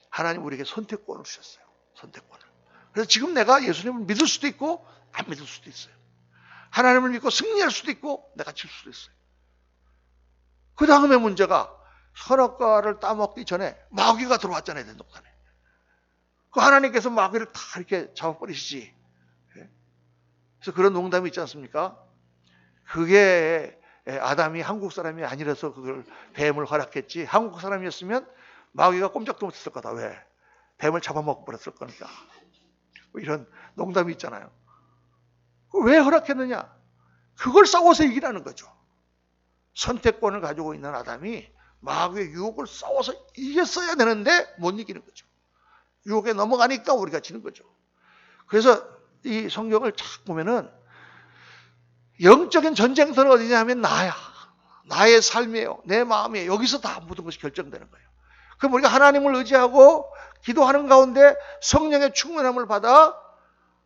Speaker 1: 하나님 우리에게 선택권을 주셨어요. 선택권을. 그래서 지금 내가 예수님을 믿을 수도 있고 안 믿을 수도 있어요. 하나님을 믿고 승리할 수도 있고 내가 질 수도 있어요. 그 다음에 문제가, 선악과를 따먹기 전에 마귀가 들어왔잖아요, 에덴 동산에. 그 하나님께서 마귀를 다 이렇게 잡아버리시지. 그래서 그런 농담이 있지 않습니까? 그게 아담이 한국 사람이 아니라서 그걸 뱀을 허락했지, 한국 사람이었으면 마귀가 꼼짝도 못했을 거다. 왜? 뱀을 잡아먹어 버렸을 거니까. 뭐 이런 농담이 있잖아요. 왜 허락했느냐? 그걸 싸워서 이기라는 거죠. 선택권을 가지고 있는 아담이 마귀의 유혹을 싸워서 이겼어야 되는데 못 이기는 거죠. 유혹에 넘어가니까 우리가 지는 거죠. 그래서 이 성경을 쫙 보면은 영적인 전쟁터는 어디냐 하면 나야. 나의 삶이에요. 내 마음이에요. 여기서 다 모든 것이 결정되는 거예요. 그럼 우리가 하나님을 의지하고 기도하는 가운데 성령의 충만함을 받아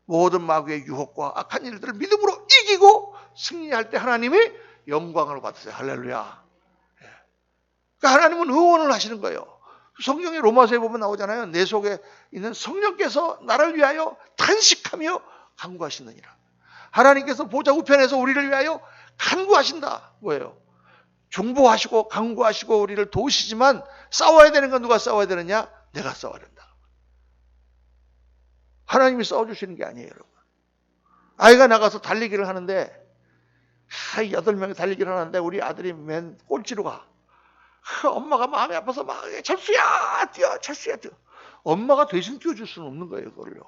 Speaker 1: 모든 마귀의 유혹과 악한 일들을 믿음으로 이기고 승리할 때 하나님이 영광을 받으세요. 할렐루야. 그러니까 하나님은 응원을 하시는 거예요. 성경의 로마서에 보면 나오잖아요. 내 속에 있는 성령께서 나를 위하여 탄식하며 간구하시느니라. 하나님께서 보좌 우편에서 우리를 위하여 간구하신다. 뭐예요? 중보하시고 간구하시고 우리를 도우시지만 싸워야 되는 건 누가 싸워야 되느냐? 내가 싸워야 된다. 하나님이 싸워주시는 게 아니에요, 여러분. 아이가 나가서 달리기를 하는데 8명이 달리기를 하는데 우리 아들이 맨 꼴찌로 가. 엄마가 마음이 아파서 막 철수야 뛰어, 철수야 뛰어. 엄마가 대신 뛰어줄 수는 없는 거예요, 그걸요.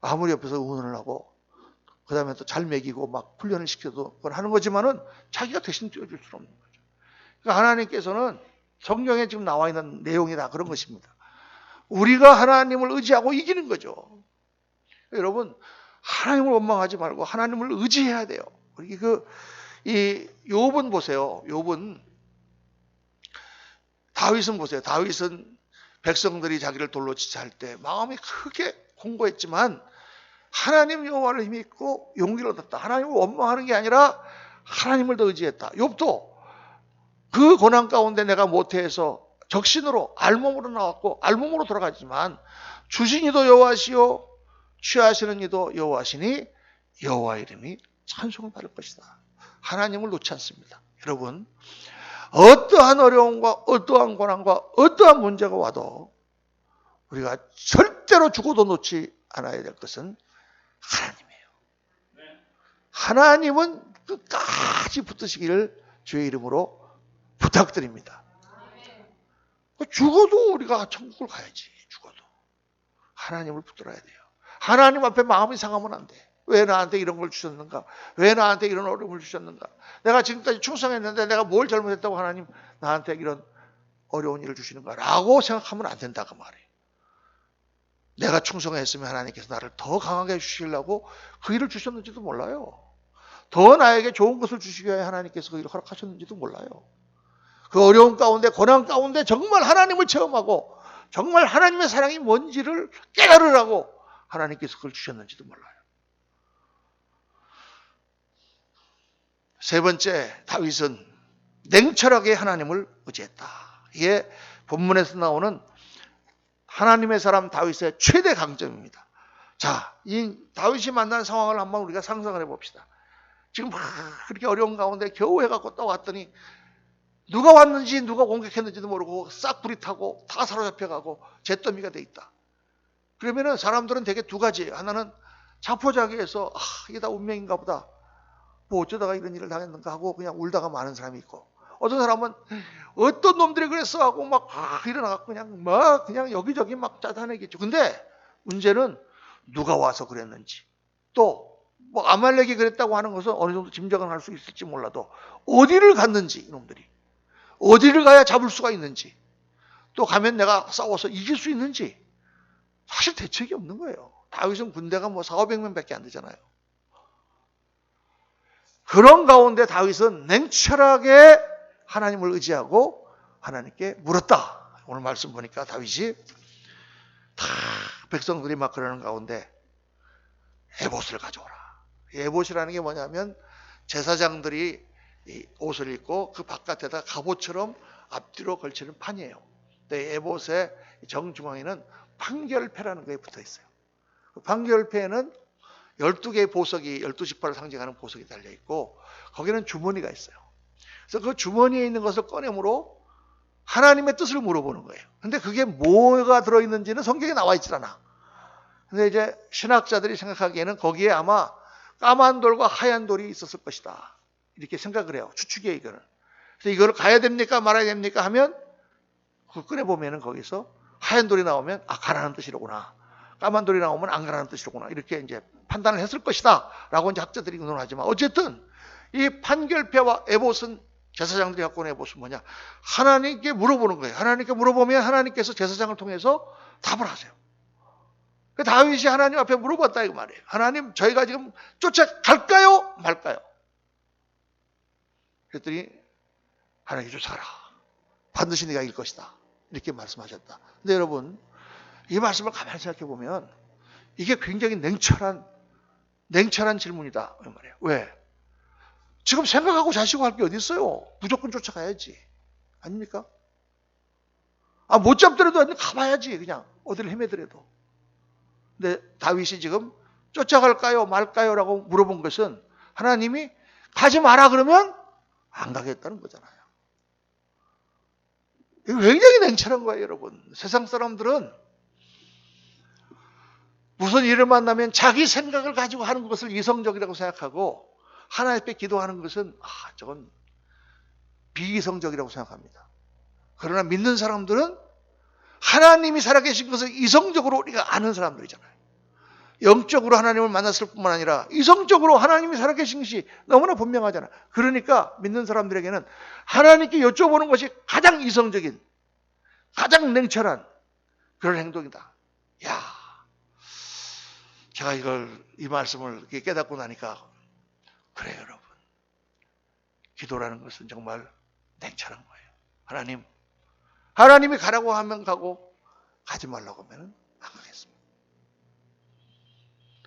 Speaker 1: 아무리 옆에서 응원을 하고 그 다음에 또 잘 먹이고 막 훈련을 시켜도 그걸 하는 거지만은 자기가 대신 뛰어줄 수는 없는 거죠. 그러니까 하나님께서는 성경에 지금 나와 있는 내용이 다 그런 것입니다. 우리가 하나님을 의지하고 이기는 거죠. 여러분, 하나님을 원망하지 말고 하나님을 의지해야 돼요. 이 욥은 보세요. 욥은, 다윗은 보세요. 다윗은 백성들이 자기를 돌로 치할 때 마음이 크게 공고했지만 하나님 여호와를 힘입고 용기를 얻었다. 하나님을 원망하는 게 아니라 하나님을 더 의지했다. 욥도 그 고난 가운데 내가 모태에서 적신으로 알몸으로 나왔고 알몸으로 돌아가지만 주신 이도 여호와시요 취하시는 이도 여호와시니 여호와의 이름이 찬송을 받을 것이다. 하나님을 놓지 않습니다. 여러분, 어떠한 어려움과 어떠한 고난과 어떠한 문제가 와도 우리가 절대로 죽어도 놓지 않아야 될 것은 하나님이에요. 하나님은 끝까지 붙드시기를 주의 이름으로 부탁드립니다. 죽어도 우리가 천국을 가야지. 죽어도 하나님을 붙들어야 돼요. 하나님 앞에 마음이 상하면 안 돼. 왜 나한테 이런 걸 주셨는가? 왜 나한테 이런 어려움을 주셨는가? 내가 지금까지 충성했는데 내가 뭘 잘못했다고 하나님 나한테 이런 어려운 일을 주시는가? 라고 생각하면 안 된다 그 말이에요. 내가 충성했으면 하나님께서 나를 더 강하게 해주시려고 그 일을 주셨는지도 몰라요. 더 나에게 좋은 것을 주시기 위해 하나님께서 그 일을 허락하셨는지도 몰라요. 그 어려운 가운데 고난 가운데 정말 하나님을 체험하고 정말 하나님의 사랑이 뭔지를 깨달으라고 하나님께서 그걸 주셨는지도 몰라요. 세 번째, 다윗은 냉철하게 하나님을 의지했다. 이게 본문에서 나오는 하나님의 사람 다윗의 최대 강점입니다. 자, 이 다윗이 만난 상황을 한번 우리가 상상을 해봅시다. 지금 막 그렇게 어려운 가운데 겨우 해갖고 또 왔더니 누가 왔는지 누가 공격했는지도 모르고 싹 불이 타고 다 사로잡혀가고 잿더미가 돼 있다. 그러면은 사람들은 되게 두 가지. 하나는 자포자기해서 이게 다 운명인가 보다. 뭐 어쩌다가 이런 일을 당했는가 하고 그냥 울다가 마는 사람이 있고, 어떤 사람은 어떤 놈들이 그랬어 하고 막 일어나갖고 그냥 여기저기 막 짜다내겠죠. 근데 문제는 누가 와서 그랬는지, 또 뭐 아말렉이 그랬다고 하는 것은 어느 정도 짐작은 할 수 있을지 몰라도 어디를 갔는지, 이놈들이 어디를 가야 잡을 수가 있는지, 또 가면 내가 싸워서 이길 수 있는지 사실 대책이 없는 거예요. 다윗은 군대가 뭐 400~500명밖에 안 되잖아요. 그런 가운데 다윗은 냉철하게 하나님을 의지하고 하나님께 물었다. 오늘 말씀 보니까 다윗이 다 백성들이 막 그러는 가운데 에봇을 가져오라. 에봇이라는 게 뭐냐면 제사장들이 이 옷을 입고 그 바깥에다 갑옷처럼 앞뒤로 걸치는 판이에요. 근데 에봇의 정중앙에는 판결패라는 게 붙어 있어요. 그 판결패에는 12개의 보석이, 12지파를 상징하는 보석이 달려있고 거기는 주머니가 있어요. 그래서 그 주머니에 있는 것을 꺼내므로 하나님의 뜻을 물어보는 거예요. 근데 그게 뭐가 들어있는지는 성경에 나와 있질 않아. 근데 이제 신학자들이 생각하기에는 거기에 아마 까만 돌과 하얀 돌이 있었을 것이다, 이렇게 생각을 해요. 추측이에요, 이거는. 그래서 이거를 가야 됩니까 말아야 됩니까 하면 그 꺼내보면은 거기서 하얀 돌이 나오면 가라는 뜻이로구나, 까만 돌이 나오면 안 가라는 뜻이로구나, 이렇게 이제 판단을 했을 것이다 라고 이제 학자들이 의논하지만, 어쨌든 이 판결패와 에봇은, 제사장들이 갖고 온 에봇은 뭐냐, 하나님께 물어보는 거예요. 하나님께 물어보면 하나님께서 제사장을 통해서 답을 하세요. 다윗이 하나님 앞에 물어봤다 이거 말이에요. 하나님, 저희가 지금 쫓아갈까요 말까요? 그랬더니 하나님 쫓아가라, 반드시 네가 이길 것이다, 이렇게 말씀하셨다. 근데 여러분, 이 말씀을 가만히 생각해 보면 이게 굉장히 냉철한 질문이다 이 말이에요. 왜? 지금 생각하고 자시고 할 게 어디 있어요? 무조건 쫓아가야지, 아닙니까? 못 잡더라도 가봐야지, 그냥 어디를 헤매더라도. 근데 다윗이 지금 쫓아갈까요 말까요 라고 물어본 것은 하나님이 가지 마라 그러면 안 가겠다는 거잖아요. 이거 굉장히 냉철한 거예요, 여러분. 세상 사람들은 무슨 일을 만나면 자기 생각을 가지고 하는 것을 이성적이라고 생각하고, 하나님 앞에 기도하는 것은 저건 비이성적이라고 생각합니다. 그러나 믿는 사람들은 하나님이 살아계신 것을 이성적으로 우리가 아는 사람들이잖아요. 영적으로 하나님을 만났을 뿐만 아니라 이성적으로 하나님이 살아계신 것이 너무나 분명하잖아요. 그러니까 믿는 사람들에게는 하나님께 여쭤보는 것이 가장 이성적인, 가장 냉철한 그런 행동이다. 제가 이 말씀을 깨닫고 나니까, 그래요, 여러분. 기도라는 것은 정말 냉철한 거예요. 하나님이 가라고 하면 가고, 가지 말라고 하면 안 가겠습니다.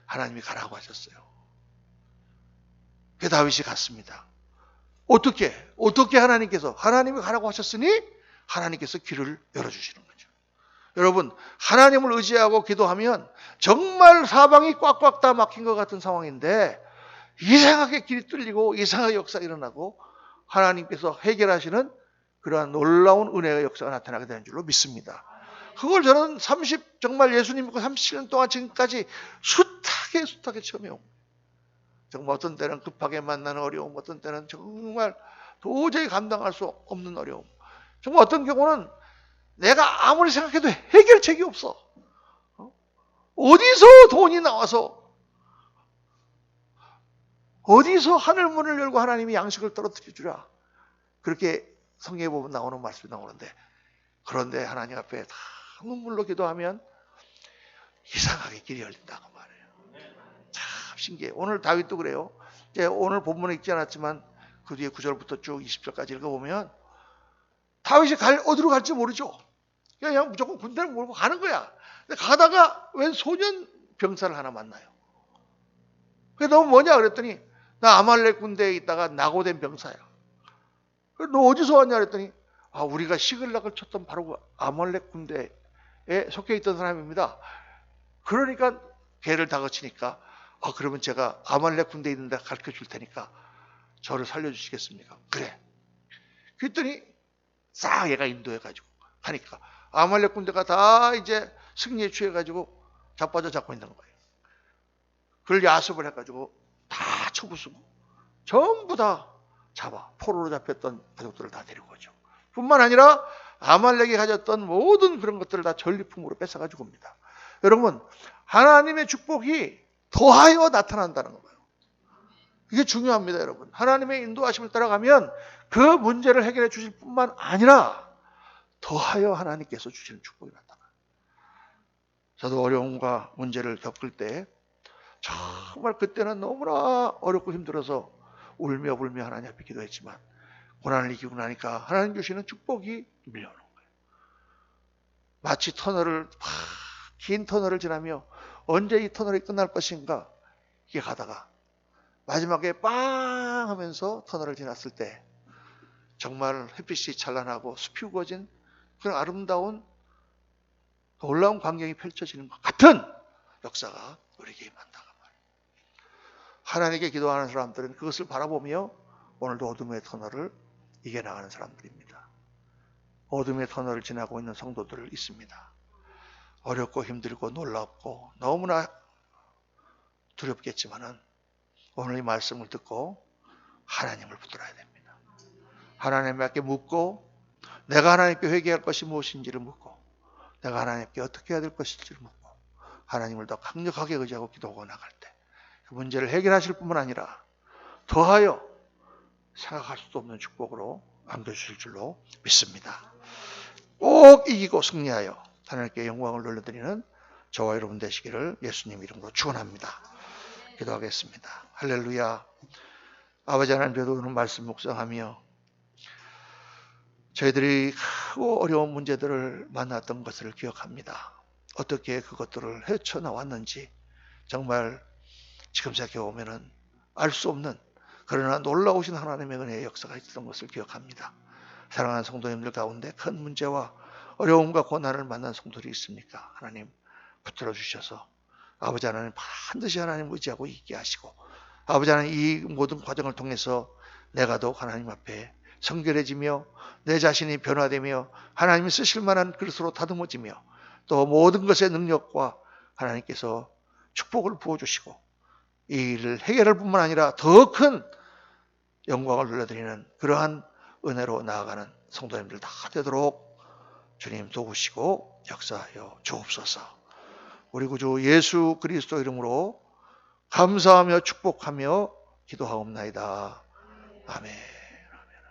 Speaker 1: 하나님이 가라고 하셨어요. 그 다윗이 갔습니다. 어떻게 하나님이 가라고 하셨으니 하나님께서 길을 열어주시는 거죠. 여러분, 하나님을 의지하고 기도하면 정말 사방이 꽉꽉 다 막힌 것 같은 상황인데 이상하게 길이 뚫리고 이상하게 역사가 일어나고 하나님께서 해결하시는 그러한 놀라운 은혜의 역사가 나타나게 되는 줄로 믿습니다. 그걸 저는 정말 예수님 믿고 37년 동안 지금까지 숱하게 처음해요. 정말 어떤 때는 급하게 만나는 어려움, 어떤 때는 정말 도저히 감당할 수 없는 어려움, 정말 어떤 경우는 내가 아무리 생각해도 해결책이 없어. 어디서 돈이 나와서, 어디서 하늘 문을 열고 하나님이 양식을 떨어뜨려 주라. 그렇게 성경에 보면 나오는 말씀이 나오는데, 그런데 하나님 앞에 다 눈물로 기도하면 이상하게 길이 열린다고 말해요. 참 신기해요. 오늘 다윗도 그래요. 이제 오늘 본문에 읽지 않았지만 그 뒤에 9절부터 쭉 20절까지 읽어보면 다윗이 어디로 갈지 모르죠. 그냥 무조건 군대를 몰고 가는 거야. 근데 가다가 웬 소년 병사를 하나 만나요. 그게 너 뭐냐 그랬더니 나 아말렉 군대에 있다가 낙오된 병사야. 너 어디서 왔냐 그랬더니 우리가 시글락을 쳤던 바로 그 아말렉 군대에 속해 있던 사람입니다. 그러니까 개를 다그치니까 그러면 제가 아말렉 군대에 있는데 가르쳐 줄 테니까 저를 살려주시겠습니까? 그래. 그랬더니 싹 얘가 인도해가지고 하니까 아말렉 군대가 다 이제 승리에 취해가지고 자빠져 잡고 있는 거예요. 그걸 야습을 해가지고 다 쳐부수고 전부 다 잡아 포로로 잡혔던 가족들을 다 데리고 오죠. 뿐만 아니라 아말렉이 가졌던 모든 그런 것들을 다 전리품으로 뺏어가지고 옵니다. 여러분, 하나님의 축복이 더하여 나타난다는 거예요. 이게 중요합니다, 여러분. 하나님의 인도하심을 따라가면 그 문제를 해결해 주실 뿐만 아니라 더하여 하나님께서 주시는 축복이 나타나요. 저도 어려움과 문제를 겪을 때 정말 그때는 너무나 어렵고 힘들어서 울며 불며 하나님 앞에 기도했지만 고난을 이기고 나니까 하나님 주시는 축복이 밀려오는 거예요. 마치 긴 터널을 지나며 언제 이 터널이 끝날 것인가 이게 가다가 마지막에 빵 하면서 터널을 지났을 때 정말 햇빛이 찬란하고 숲이 우거진 그런 아름다운 놀라운 광경이 펼쳐지는 것 같은 역사가 우리에게 임한다고 말이에요. 하나님께 기도하는 사람들은 그것을 바라보며 오늘도 어둠의 터널을 이겨나가는 사람들입니다. 어둠의 터널을 지나고 있는 성도들 있습니다. 어렵고 힘들고 놀랍고 너무나 두렵겠지만은 오늘 이 말씀을 듣고 하나님을 붙들어야 됩니다. 하나님께 묻고 내가 하나님께 회개할 것이 무엇인지를 묻고 내가 하나님께 어떻게 해야 될 것인지를 묻고 하나님을 더 강력하게 의지하고 기도하고 나갈 때 그 문제를 해결하실 뿐만 아니라 더하여 생각할 수도 없는 축복으로 안겨주실 줄로 믿습니다. 꼭 이기고 승리하여 하나님께 영광을 돌려드리는 저와 여러분 되시기를 예수님 이름으로 축원합니다. 기도하겠습니다. 할렐루야. 아버지 하나님, 저도 오늘 말씀 묵상하며 저희들이 크고 어려운 문제들을 만났던 것을 기억합니다. 어떻게 그것들을 헤쳐나왔는지 정말 지금 생각해보면 알 수 없는 그러나 놀라우신 하나님의 은혜의 역사가 있었던 것을 기억합니다. 사랑하는 성도님들 가운데 큰 문제와 어려움과 고난을 만난 성도들이 있습니까? 하나님 붙들어 주셔서 아버지 하나님 반드시 하나님 의지하고 있게 하시고 아버지 하나님 이 모든 과정을 통해서 내가 더욱 하나님 앞에 성결해지며 내 자신이 변화되며 하나님이 쓰실 만한 그릇으로 다듬어지며 또 모든 것의 능력과 하나님께서 축복을 부어주시고 이 일을 해결할 뿐만 아니라 더 큰 영광을 돌려드리는 그러한 은혜로 나아가는 성도님들 다 되도록 주님 도우시고 역사하여 주옵소서. 우리 구주 예수 그리스도 이름으로 감사하며 축복하며 기도하옵나이다. 아멘.